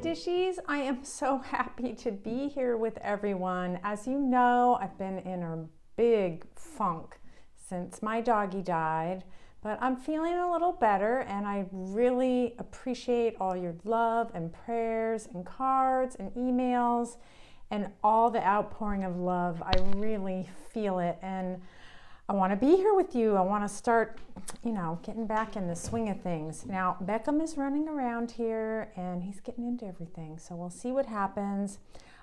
Dishies. I am so happy to be here with everyone. As you know, I've been in a big funk since my doggy died, but I'm feeling a little better, and I really appreciate all your love and prayers and cards and emails and all the outpouring of love. I really feel it, and I want to be here with you. I want to start, getting back in the swing of things. Now, Beckham is running around here and he's getting into everything. So we'll see what happens.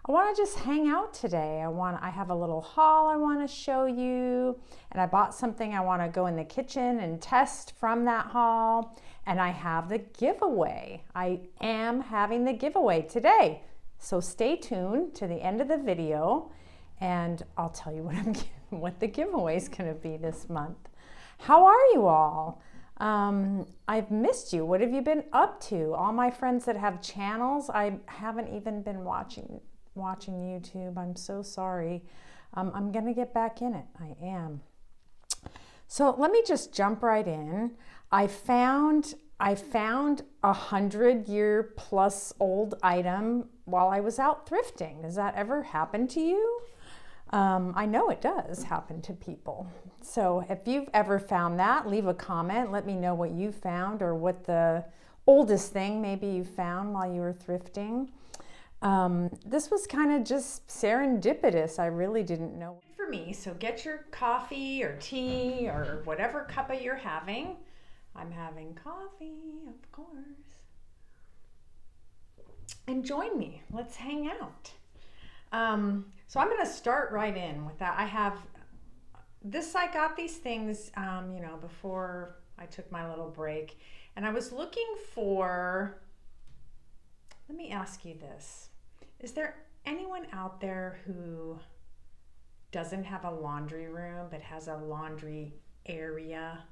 I want to just hang out today. I have a little haul I want to show you, and I bought something I want to go in the kitchen and test from that haul. And I have the giveaway. I am having the giveaway today. So stay tuned to the end of the video and I'll tell you what the giveaway is going to be this month. How are you all? I've missed you. What have you been up to? All my friends that have channels, I haven't even been watching YouTube. I'm so sorry. I'm going to get back in it. I am. So let me just jump right in. I found a 100-year-plus-old item while I was out thrifting. Does that ever happen to you? I know it does happen to people. So if you've ever found that, leave a comment. Let me know what you found or what the oldest thing maybe you found while you were thrifting. This was kind of just serendipitous. I really didn't know. For me, so get your coffee or tea or whatever cuppa you're having. I'm having coffee, of course. And join me. Let's hang out. So I'm going to start right in with that. I got these things, before I took my little break, and I was looking for, let me ask you this. Is there anyone out there who doesn't have a laundry room but has a laundry area?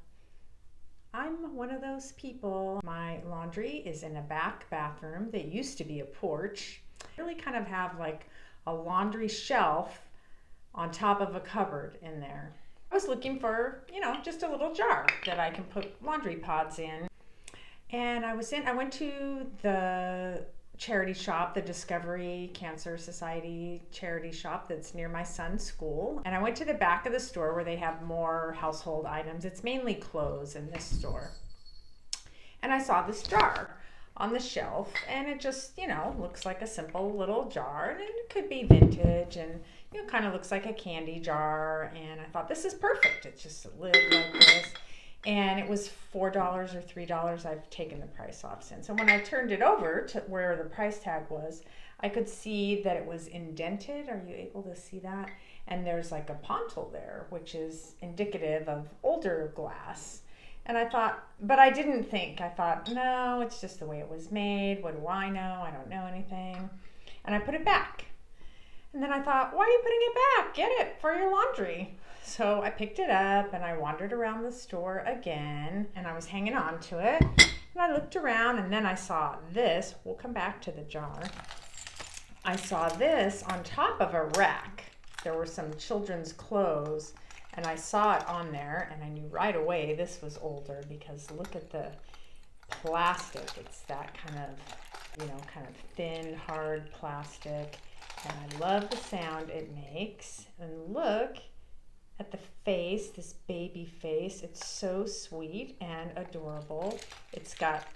I'm one of those people. My laundry is in a back bathroom that used to be a porch. I really kind of have like a laundry shelf on top of a cupboard in there. I was looking for, just a little jar that I can put laundry pods in. And I went to the charity shop, the Discovery Cancer Society charity shop that's near my son's school. And I went to the back of the store where they have more household items. It's mainly clothes in this store. And I saw this jar on the shelf, and it just, looks like a simple little jar, and it could be vintage, and kind of looks like a candy jar. And I thought, this is perfect. It's just a lid like this, and it was $4 or $3. I've taken the price off since. And when I turned it over to where the price tag was, I could see that it was indented. Are you able to see that? And there's like a pontil there, which is indicative of older glass. And I thought, but I didn't think. I thought, no, it's just the way it was made. What do I know? I don't know anything. And I put it back. And then I thought, why are you putting it back? Get it for your laundry. So I picked it up and I wandered around the store again, and I was hanging on to it. And I looked around, and then I saw this. We'll come back to the jar. I saw this on top of a rack. There were some children's clothes. And I saw it on there, and I knew right away this was older, because look at the plastic. It's that kind of thin, hard plastic. And I love the sound it makes. And look at the face, this baby face. It's so sweet and adorable. It's got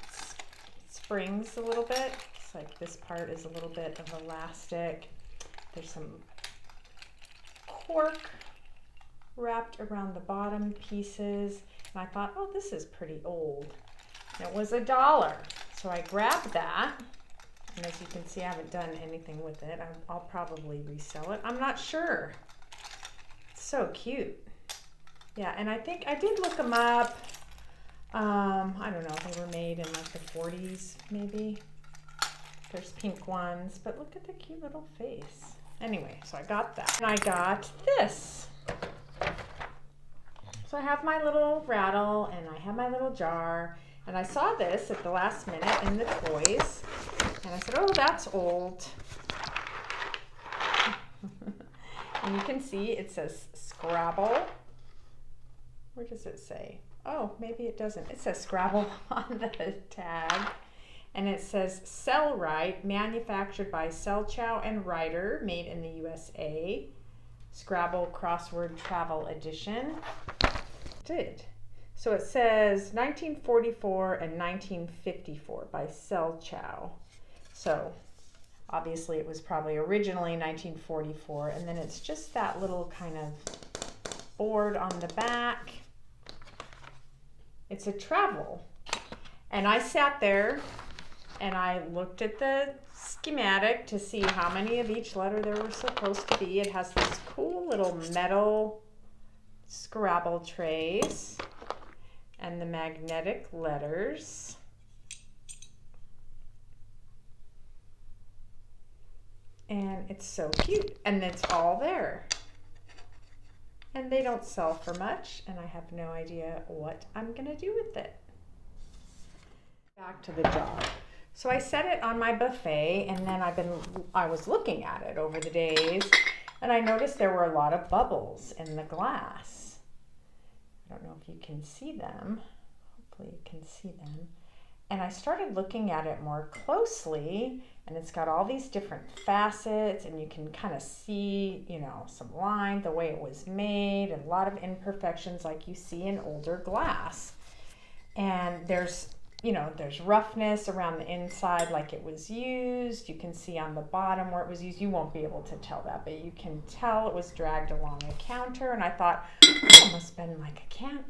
springs a little bit. It's like this part is a little bit of elastic. There's some cork wrapped around the bottom pieces, and I thought, oh, this is pretty old. And it was $1, so I grabbed that, and as you can see, I haven't done anything with it. I'll probably resell it. I'm not sure. It's so cute. Yeah, and I think I did look them up. I don't know, they were made in like the 40s, maybe. There's pink ones, but look at the cute little face. Anyway, so I got that, and I got this. So I have my little rattle, and I have my little jar, and I saw this at the last minute in the toys, and I said, oh, that's old. And you can see it says Scrabble. Where does it say? Oh, maybe it doesn't. It says Scrabble on the tag. and it says Sell Right, manufactured by Sell Chow and Ryder, made in the USA. Scrabble Crossword Travel Edition. Did. So it says 1944 and 1954 by Sell Chow. So obviously it was probably originally 1944, and then it's just that little kind of board on the back. It's a travel. And I sat there and I looked at the schematic to see how many of each letter there were supposed to be. It has this cool little metal Scrabble trays and the magnetic letters. And it's so cute, and it's all there. And they don't sell for much, and I have no idea what I'm gonna do with it. Back to the jar. So I set it on my buffet, and then I was looking at it over the days, and I noticed there were a lot of bubbles in the glass. I don't know if you can see them. Hopefully you can see them. And I started looking at it more closely, and it's got all these different facets, and you can kind of see, you know, some line, the way it was made, and a lot of imperfections like you see in older glass. And there's, you know, there's roughness around the inside like it was used. You can see on the bottom where it was used. You won't be able to tell that, but you can tell it was dragged along a counter. And I thought, oh, it must have been like a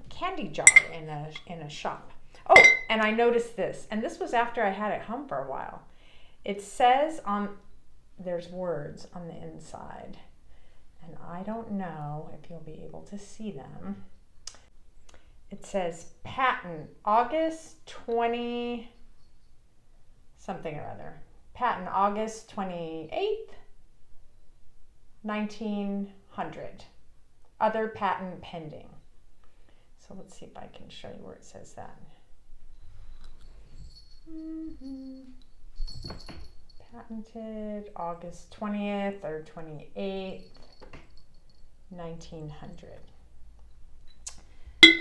candy jar in a shop. Oh, and I noticed this, and this was after I had it home for a while. It says there's words on the inside, and I don't know if you'll be able to see them. It says patent August 20 something or other. Patent August 28th, 1900. Other patent pending. So let's see if I can show you where it says that. Patented August 20th or 28th, 1900.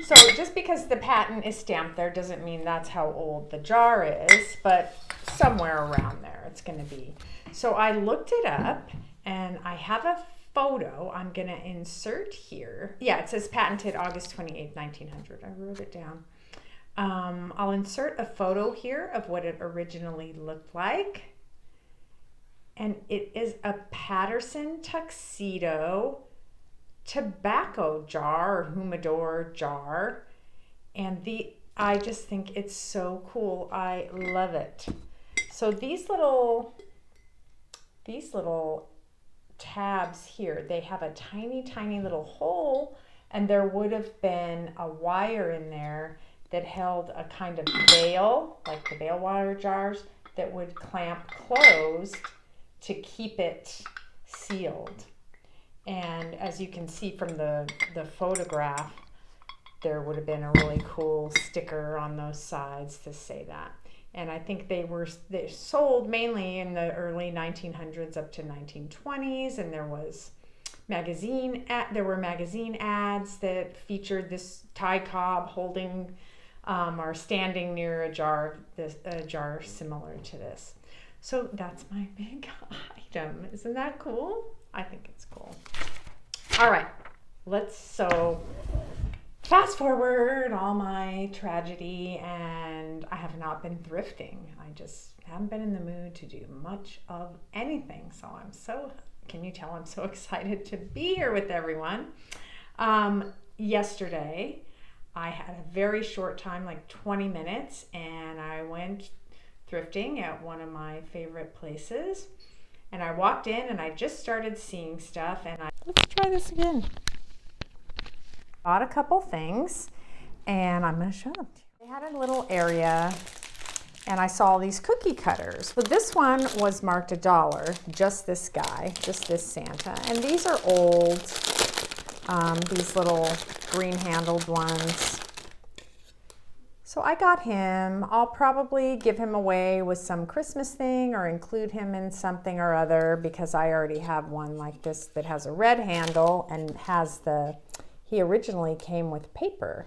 So just because the patent is stamped there doesn't mean that's how old the jar is, but somewhere around there it's going to be. So I looked it up, and I have a photo I'm going to insert here. Yeah, it says patented August 28th, 1900. I wrote it down. I'll insert a photo here of what it originally looked like. And it is a Patterson tuxedo tobacco jar or humidor jar. And I just think it's so cool. I love it. So these little tabs here, they have a tiny, tiny little hole, and there would have been a wire in there that held a kind of bail, like the bail wire jars, that would clamp closed to keep it sealed. And as you can see from the photograph, there would have been a really cool sticker on those sides to say that. And I think they sold mainly in the early 1900s up to 1920s, and there were magazine ads that featured this Ty Cobb holding or standing near a jar similar to this. So that's my big item. Isn't that cool? I think it's cool. All right, so fast forward all my tragedy, and I have not been thrifting. I just haven't been in the mood to do much of anything. So can you tell I'm so excited to be here with everyone? Yesterday, I had a very short time, like 20 minutes, and I went thrifting at one of my favorite places. And I walked in and I just started seeing stuff, and let's try this again. Bought a couple things, and I'm going to show them to you. They had a little area, and I saw these cookie cutters. But this one was marked $1, just this guy, just this Santa. And these are old, these little green-handled ones. So I got him. I'll probably give him away with some Christmas thing or include him in something or other, because I already have one like this that has a red handle and he originally came with paper.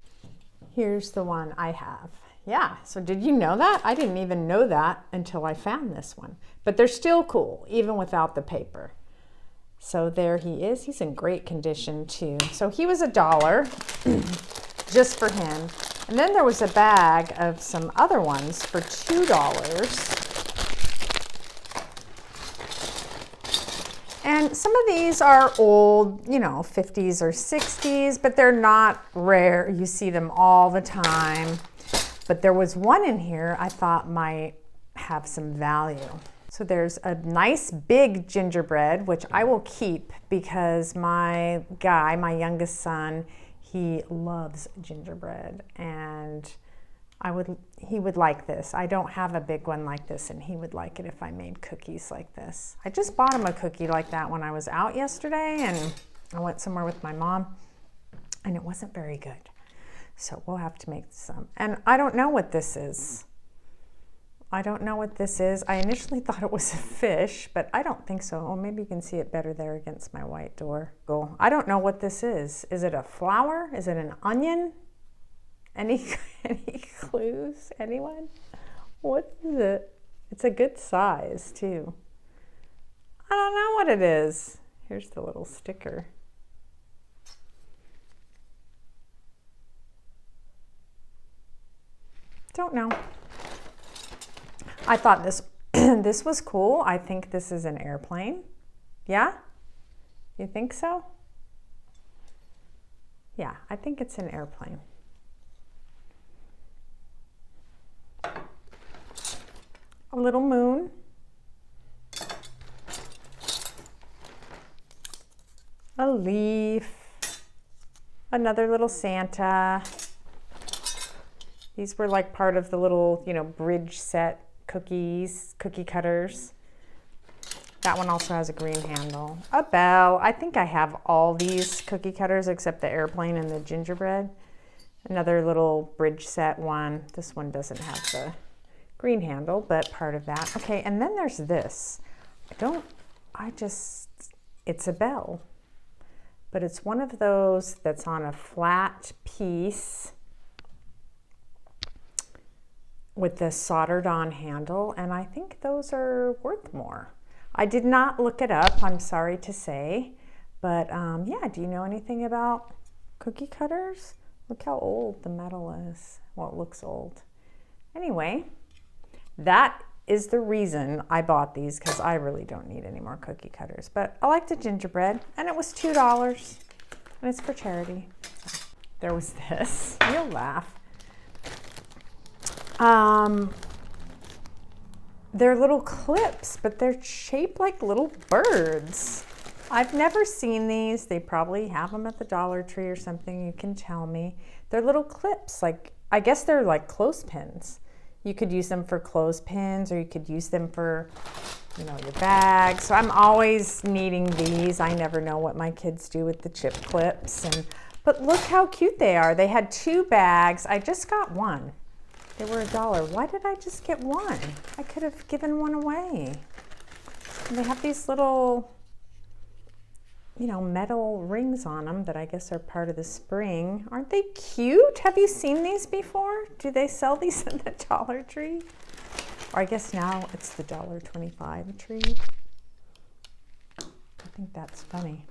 Here's the one I have. Yeah, so did you know that? I didn't even know that until I found this one. But they're still cool, even without the paper. So there he is. He's in great condition too. So he was $1 just for him. And then there was a bag of some other ones for $2. And some of these are old, you know, 50s or 60s, but they're not rare. You see them all the time. But there was one in here I thought might have some value. So there's a nice big gingerbread, which I will keep because my guy, my youngest son, he loves gingerbread, and he would like this. I don't have a big one like this, and he would like it if I made cookies like this. I just bought him a cookie like that when I was out yesterday, and I went somewhere with my mom, and it wasn't very good. So we'll have to make some. And I don't know what this is. I don't know what this is. I initially thought it was a fish, but I don't think so. Oh, maybe you can see it better there against my white door. Cool. I don't know what this is. Is it a flower? Is it an onion? Any clues? Anyone? What is it? It's a good size too. I don't know what it is. Here's the little sticker. Don't know. I thought this this was cool. I think this is an airplane. Yeah? You think so? Yeah, I think it's an airplane. A little moon. A leaf. Another little Santa. These were like part of the little, you know, bridge set cookie cutters. That one also has a green handle. A bell. I think I have all these cookie cutters except the airplane and the gingerbread. Another little bridge set one. This one doesn't have the green handle, but part of that. Okay, and then there's this. It's a bell. But it's one of those that's on a flat piece with the soldered on handle, and I think those are worth more. I did not look it up, I'm sorry to say, but yeah, do you know anything about cookie cutters? Look how old the metal is. Well, it looks old. Anyway, that is the reason I bought these, because I really don't need any more cookie cutters, but I like the gingerbread, and it was $2, and it's for charity. So, there was this. You'll laugh. They're little clips, but they're shaped like little birds. I've never seen these. They probably have them at the Dollar Tree or something. You can tell me. They're little clips, like, I guess they're like clothespins. You could use them for clothespins, or you could use them for, you know, your bag. So I'm always needing these. I never know what my kids do with the chip clips. But look how cute they are. They had 2 bags. I just got one. They were $1. Why did I just get one? I could have given one away. And they have these little, you know, metal rings on them that I guess are part of the spring. Aren't they cute? Have you seen these before? Do they sell these at the Dollar Tree? Or I guess now it's the $1.25 tree. I think that's funny.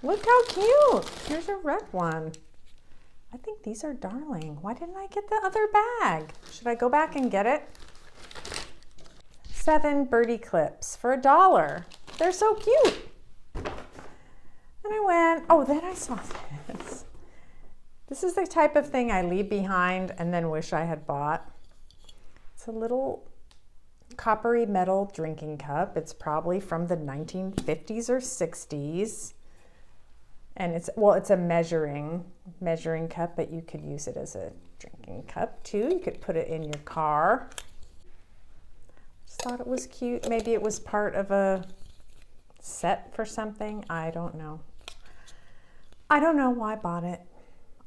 Look how cute. Here's a red one. I think these are darling. Why didn't I get the other bag? Should I go back and get it? 7 birdie clips for $1. They're so cute. And I went, oh, then I saw this. This is the type of thing I leave behind and then wish I had bought. It's a little coppery metal drinking cup. It's probably from the 1950s or 60s. And it's a measuring cup, but you could use it as a drinking cup too. You could put it in your car. Just thought it was cute. Maybe it was part of a set for something. I don't know. I don't know why I bought it.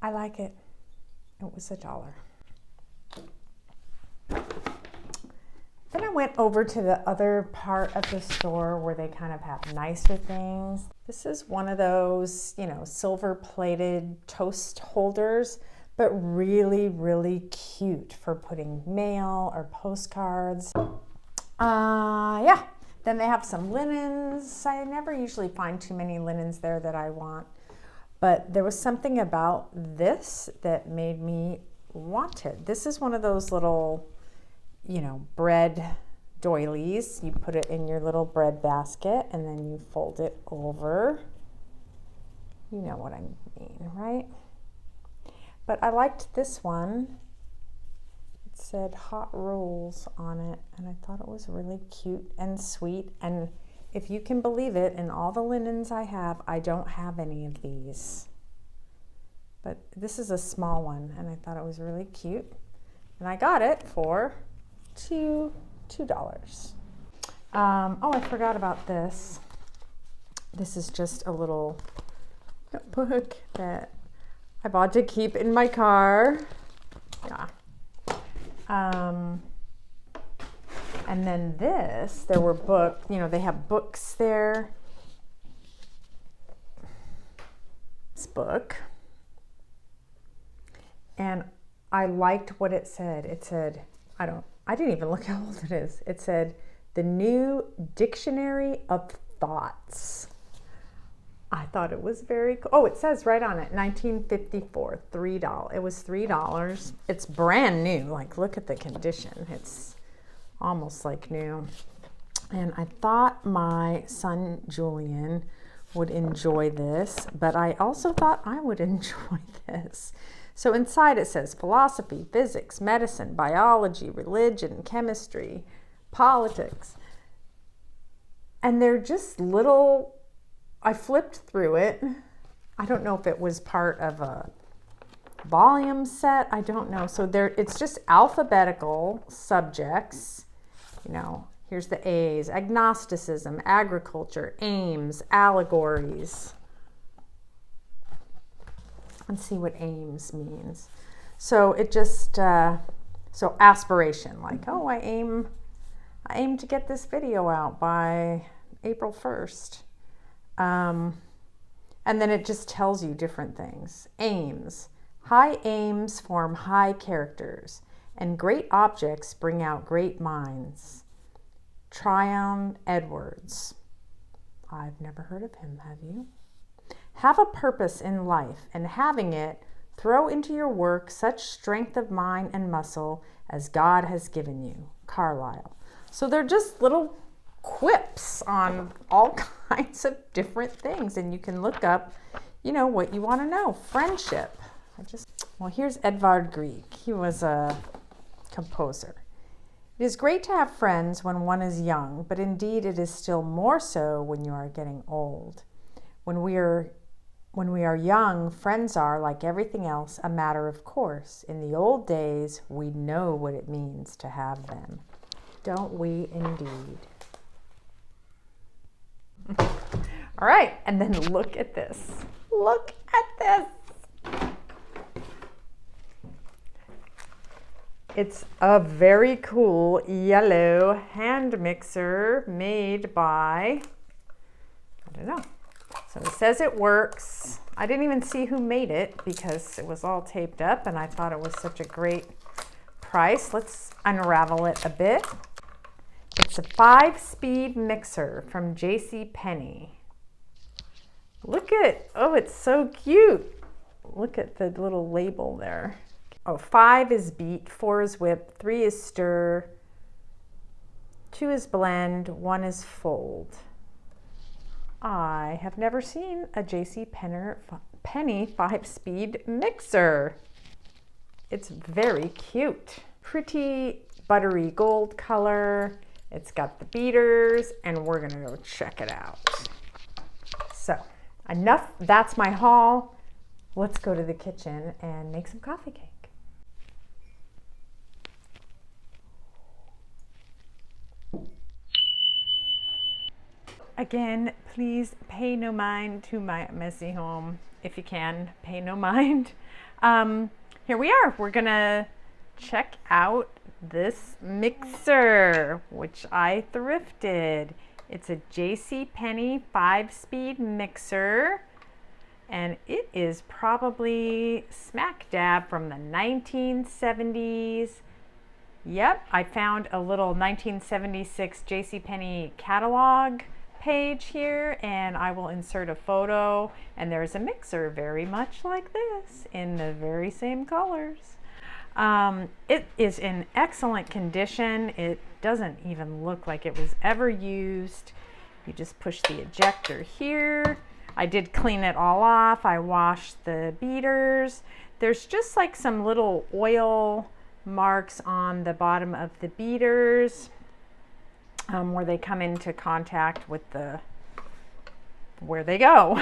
I like it. It was $1. Then I went over to the other part of the store where they kind of have nicer things. This is one of those, you know, silver plated toast holders, but really, really cute for putting mail or postcards. Yeah, then they have some linens. I never usually find too many linens there that I want, but there was something about this that made me want it. This is one of those little, you know, bread doilies. You put it in your little bread basket and then you fold it over. You know what I mean, right? But I liked this one. It said hot rolls on it, and I thought it was really cute and sweet. And if you can believe it, in all the linens I have, I don't have any of these. But this is a small one, and I thought it was really cute. And I got it for $2. Oh, I forgot about this. This is just a little notebook that I bought to keep in my car. Yeah. And then this, there were books, you know, they have books there. This book. And I liked what it said. It said, I didn't even look how old it is. It said, The New Dictionary of Thoughts. I thought it was very cool. Oh, it says right on it, 1954, $3. It was $3. It's brand new. Like, look at the condition. It's almost like new. And I thought my son Julian would enjoy this, but I also thought I would enjoy this. So inside it says philosophy, physics, medicine, biology, religion, chemistry, politics. And they're just little, I flipped through it. I don't know if it was part of a volume set. I don't know. So it's just alphabetical subjects. You know, here's the A's: agnosticism, agriculture, aims, allegories. Let's see what aims means. So it just, so aspiration, like, oh, I aim to get this video out by April 1st. And then it just tells you different things. Aims. High aims form high characters, and great objects bring out great minds. Tryon Edwards. I've never heard of him, have you? Have a purpose in life, and having it, throw into your work such strength of mind and muscle as God has given you. Carlyle. So they're just little quips on all kinds of different things, and you can look up, you know, what you want to know. Friendship. Well, here's Edvard Grieg. He was a composer. It is great to have friends when one is young, but indeed it is still more so when you are getting old. When we are young, friends are, like everything else, a matter of course. In the old days, we know what it means to have them. Don't we indeed? All right, and then look at this. Look at this. It's a very cool yellow hand mixer made by, I don't know. So it says it works. I didn't even see who made it because it was all taped up and I thought it was such a great price. Let's unravel it a bit. It's a 5-speed mixer from Penney. Look at, oh, it's so cute. Look at the little label there. Oh, 5 is beat, 4 is whip, 3 is stir, 2 is blend, 1 is fold. I have never seen a Penney 5-speed mixer. It's very cute. Pretty buttery gold color. It's got the beaters, and we're gonna go check it out. So enough, that's my haul. Let's go to the kitchen and make some coffee cake. Again, please pay no mind to my messy home. If you can, pay no mind. Here we are. We're gonna check out this mixer, which I thrifted. It's a Penney 5-speed mixer, and it is probably smack dab from the 1970s. Yep, I found a little 1976 JCPenney catalog page here, and I will insert a photo, and there's a mixer very much like this in the very same colors. It is in excellent condition. It doesn't even look like it was ever used. You just push the ejector here. I did clean it all off. I washed the beaters. There's just like some little oil marks on the bottom of the beaters where they come into contact with where they go.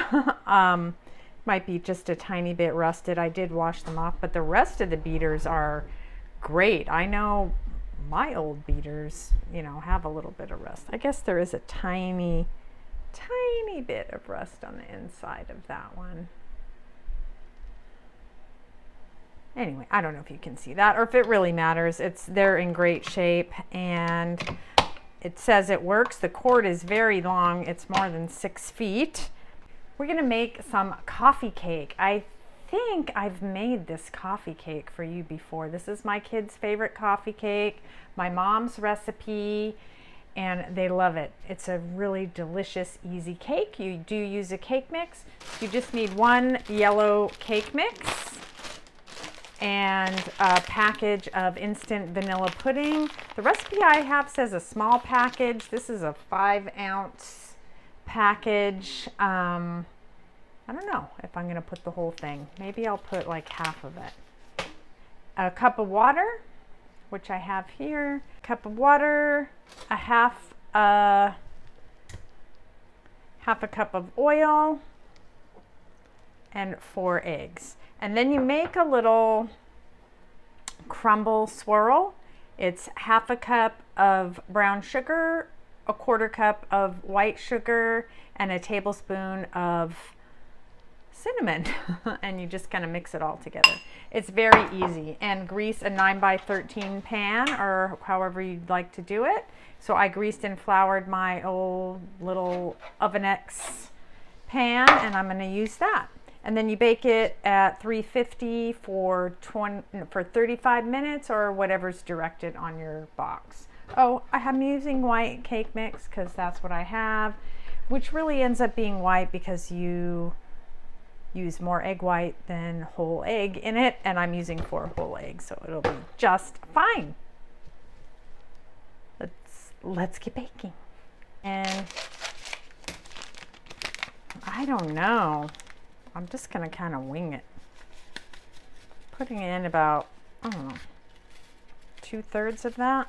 Might be just a tiny bit rusted. I did wash them off, but the rest of the beaters are great. I know my old beaters, you know, have a little bit of rust. I guess there is a tiny bit of rust on the inside of that one. Anyway, I don't know if you can see that or if it really matters. They're in great shape, and it says it works. The cord is very long. It's more than 6 feet. We're gonna make some coffee cake. I think I've made this coffee cake for you before. This is my kids' favorite coffee cake, my mom's recipe, and they love it. It's a really delicious, easy cake. You do use a cake mix. You just need 1 yellow cake mix and a package of instant vanilla pudding. The recipe I have says a small package. This is a 5-ounce package. I don't know if I'm gonna put the whole thing. Maybe I'll put like half of it. A cup of water, which I have here. Cup of water, half a cup of oil, and 4 eggs. And then you make a little crumble swirl. It's half a cup of brown sugar, a 1/4 cup of white sugar, and a tablespoon of cinnamon. And you just kind of mix it all together. It's very easy. And grease a 9x13 pan, or however you'd like to do it. So I greased and floured my old little Ovenex pan, and I'm going to use that. And then you bake it at 350 for 35 minutes, or whatever's directed on your box. Oh, I'm using white cake mix because that's what I have, which really ends up being white because you use more egg white than whole egg in it, and I'm using 4 whole eggs, so it'll be just fine. Let's get baking. And I don't know. I'm just gonna kind of wing it. Putting in about, I don't know, 2/3 of that.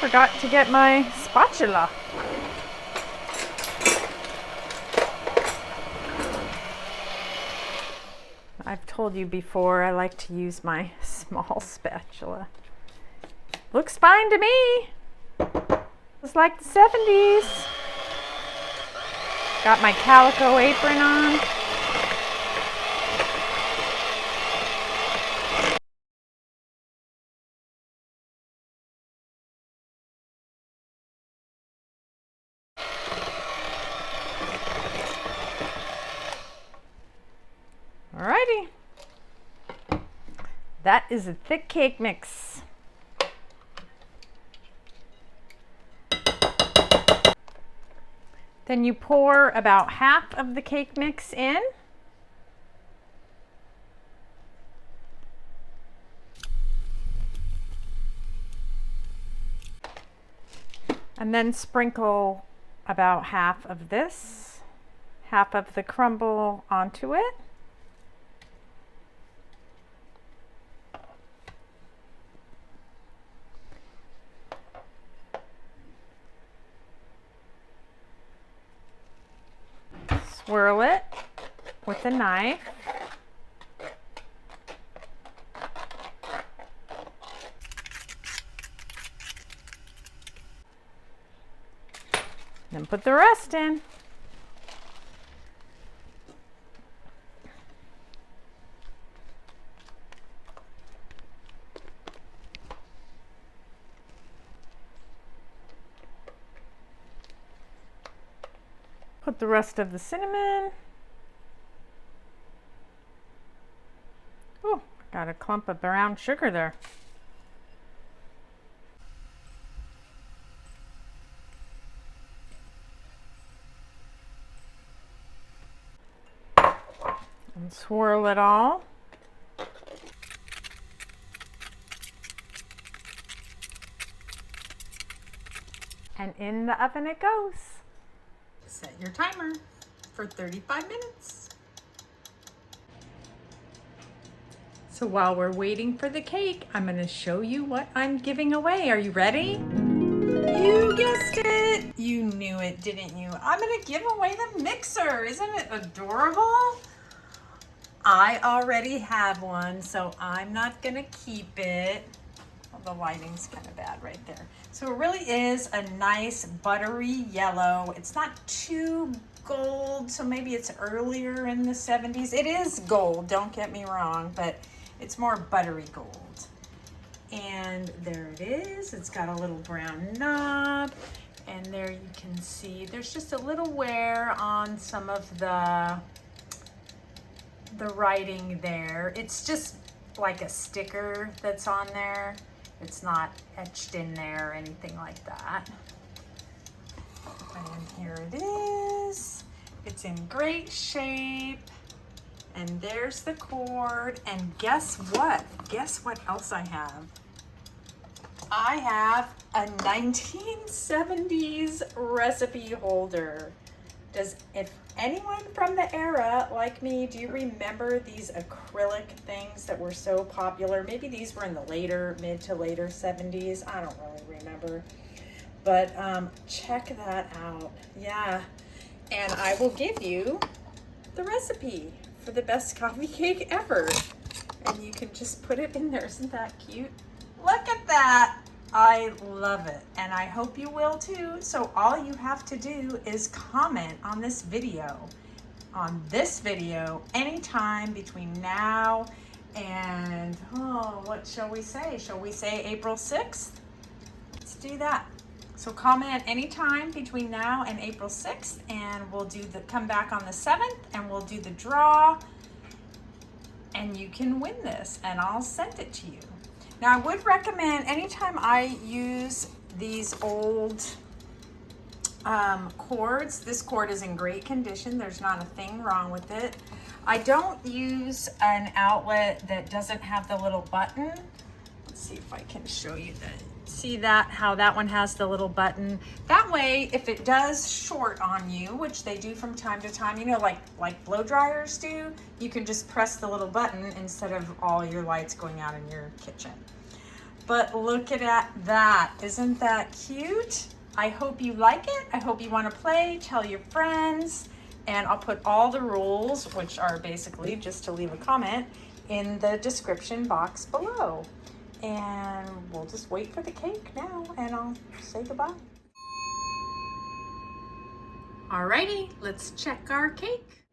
Forgot to get my spatula. I've told you before I like to use my small spatula. Looks fine to me. It's like the 70s. Got my calico apron on. Alrighty. That is a thick cake mix. Then you pour about half of the cake mix in. And then sprinkle about half of this, half of the crumble onto it. Swirl it with a knife. Then put the rest in. Put the rest of the cinnamon. Oh, got a clump of brown sugar there. And swirl it all. And in the oven it goes. Set your timer for 35 minutes. So while we're waiting for the cake, I'm going to show you what I'm giving away. Are you ready? You guessed it. You knew it, didn't you? I'm going to give away the mixer. Isn't it adorable? I already have one, so I'm not going to keep it. The lighting's kind of bad right there. So it really is a nice buttery yellow. It's not too gold, so maybe it's earlier in the 70s. It is gold, don't get me wrong, but it's more buttery gold. And there it is. It's got a little brown knob, and there you can see there's just a little wear on some of the writing there. It's just like a sticker that's on there. It's not etched in there or anything like that. And here it is. It's in great shape. And there's the cord. And guess what? Guess what else I have? I have a 1970s recipe holder. If anyone from the era like me, do you remember these acrylic things that were so popular? Maybe these were in the mid to later 70s. I don't really remember. But check that out. Yeah. And I will give you the recipe for the best coffee cake ever. And you can just put it in there. Isn't that cute? Look at that. I love it, and I hope you will too. So all you have to do is comment on this video, anytime between now and, what shall we say? Shall we say April 6th? Let's do that. So comment anytime between now and April 6th, and we'll come back on the 7th, and we'll do the draw, and you can win this, and I'll send it to you. Now, I would recommend anytime I use these old cords, this cord is in great condition. There's not a thing wrong with it. I don't use an outlet that doesn't have the little button. Let's see if I can show you that. See that, how that one has the little button? That way, if it does short on you, which they do from time to time, you know, like blow dryers do, you can just press the little button instead of all your lights going out in your kitchen. But look at that. Isn't that cute? I hope you like it. I hope you want to play, tell your friends, and I'll put all the rules, which are basically just to leave a comment, in the description box below. And we'll just wait for the cake now, and I'll say goodbye. Alrighty, let's check our cake.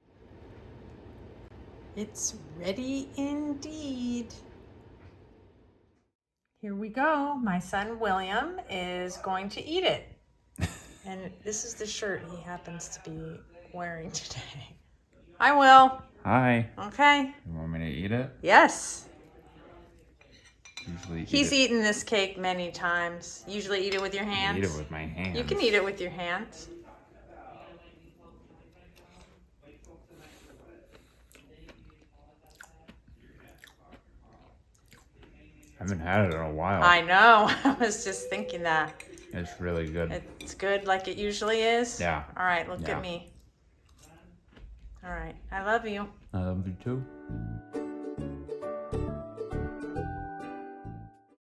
It's ready indeed. Here we go. My son William is going to eat it. And this is the shirt he happens to be wearing today. Hi, Will. Hi. Okay. You want me to eat it? Yes. He's eaten this cake many times. Usually eat it with your hands. I eat it with my hands. You can eat it with your hands. I haven't had it in a while. I know. I was just thinking that. It's really good. It's good like it usually is? Yeah. All right, look at me. All right. I love you. I love you too.